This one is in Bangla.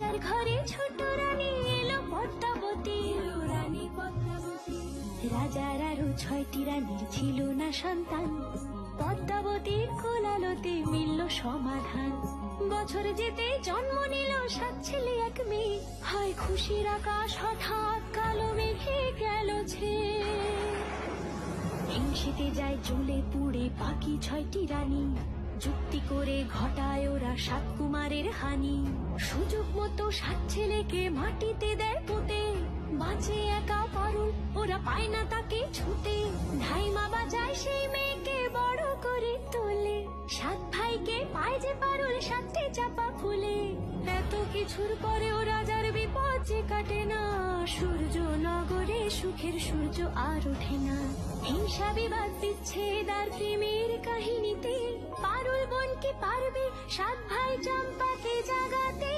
রাজার ঘরে ছোট রানী এলো পদ্মাবতী, রানী পদ্মাবতী। রাজার আরো 6টি রানীর ছিল না সন্তান, পদ্মাবতীর কোলালোতে মিলল সমাধান। বছর যেতে জন্ম নিল 7 ছেলে 1 মেয়ে, হয় খুশির আকাশ হঠাৎ কালো মেঘে গেল ছেয়ে। হিংসেতে যায় জ্বলে পুড়ে বাকি 6টি রানী, যুক্তি করে ঘটায় ওরা 7 কুমারের হানি। সুযোগ মতো 7 ছেলেকে মাটিতে দেয় পুঁতে, বাঁচে একা পারুল, ওরা পায় না তাকে ছুতে। ধাইমা বাজায় সেই মেয়েকে বড় করে তোলে, 7 ভাইকে পায় যে পারুল 7টি চাপা ফুলে। এত কিছুর পরেও রাজার বিপদ যে কাটে না, সূর্য নগরে সুখের সূর্য আর ওঠে না। হিংসা বিবাদ বিচ্ছেদ আর প্রেমের কাহিনীতে পারুল বোন কি পারবে 7 ভাই চম্পাকে জাগাতে।